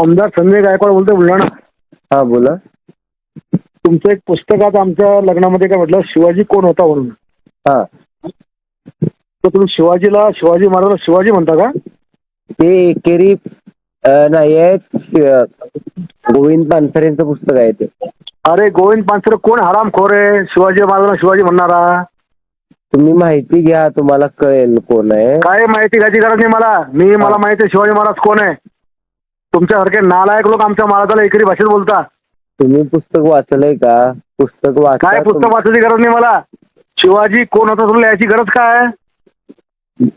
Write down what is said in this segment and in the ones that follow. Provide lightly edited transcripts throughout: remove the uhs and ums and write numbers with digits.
आमदार संजय गायकवाड बोलतोय बुलढाणा. हा बोला. तुमचं एक पुस्तकात आमच्या लग्नामध्ये काय म्हटलं, शिवाजी कोण होता म्हणून. हा, तर तुम्ही शिवाजी महाराजांना शिवाजी म्हणता का? ते एकेरी नाही आहे, गोविंद पानसरेंचं पुस्तक आहे ते. अरे गोविंद पानसरे कोण हरामखोर आहे शिवाजी महाराजांना शिवाजी म्हणणारा? तुम्ही माहिती घ्या, तुम्हाला कळेल कोण आहे. काय माहिती घ्यायची गरज नाही मला माहिती आहे शिवाजी महाराज कोण आहे. तुमच्यासारखे नालायक लोक आमच्या महाराजाला एकेरी भाषेत बोलता. तुम्ही पुस्तक वाचलंय का? पुस्तक वाचा. काय पुस्तक वाचायची गरज नाही मला. शिवाजी कोण होता तुला याची गरज काय?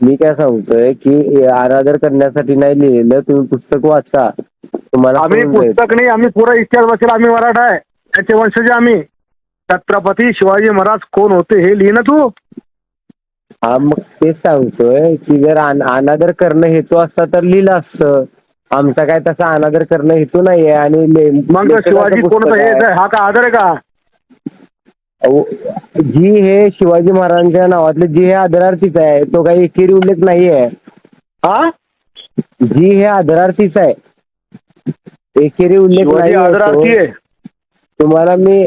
मी काय सांगतोय की अनादर करण्यासाठी नाही लिहिलेलं, तुम्ही पुस्तक वाचा. तुम्हाला आम्ही पुस्तक नाही, आम्ही पुरा इतिहास वाचेल. आम्ही मराठा आहे, त्याचे वंशज आम्ही. छत्रपती शिवाजी महाराज कोण होते हे लिहि ना तू. हा, मग तेच सांगतोय की जर अनादर करणं हेतू असता तर लिहिलं असतं. आमचा काय तसा अनादर करणं हेतू नाहीये. आणि मग शिवाजी कोण होता हे हा का आदर आहे का? जी हे शिवाजी महाराजांच्या नावातले जी हे आदरार्थीच आहे, तो काही एकेरी उल्लेख नाहीये. हा, जी हे आदरार्थीच आहे, एकेरी उल्लेख नाही. आदरार्थी आहे. तुम्हाला मी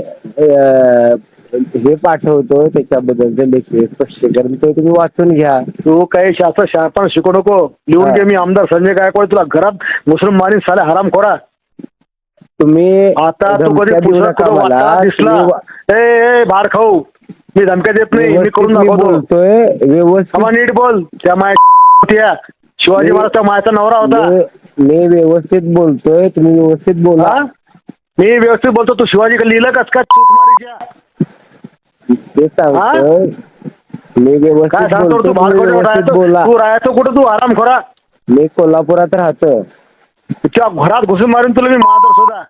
हे पाठवतो त्याच्याबद्दलचे लेख स्पष्टीकरण, ते तुम्ही वाचून घ्या. तू काही शासन शिकू नको. लिहून घे, मी आमदार संजय गायकवाड तुला घरात मुस्लिम मारीन साले हरामखोरा. तुम्ही आता तू कधी पुस्तक वाचता दिसला ए बार खाऊ, मी धमक्या देत नाही, मी करून दाखवतो. बोलतोय व्यवस्थित, नीट बोल. त्या माया शिवाजी महाराजचा मायाचा नवरा होता. मी व्यवस्थित बोलतोय, तुम्ही व्यवस्थित बोला. मी व्यवस्थित बोलतो. तू शिवाजी लिहिलं कस का चूतमारीच्या? ते सांगतोय मी व्यवस्थित बोलतो. बोला. तू राहायचो कुठं तू हरामखोरा? मी कोल्हापुरात राहतो. तुझ्या घरात घुसून मारून तुला मी महादर सुद्धा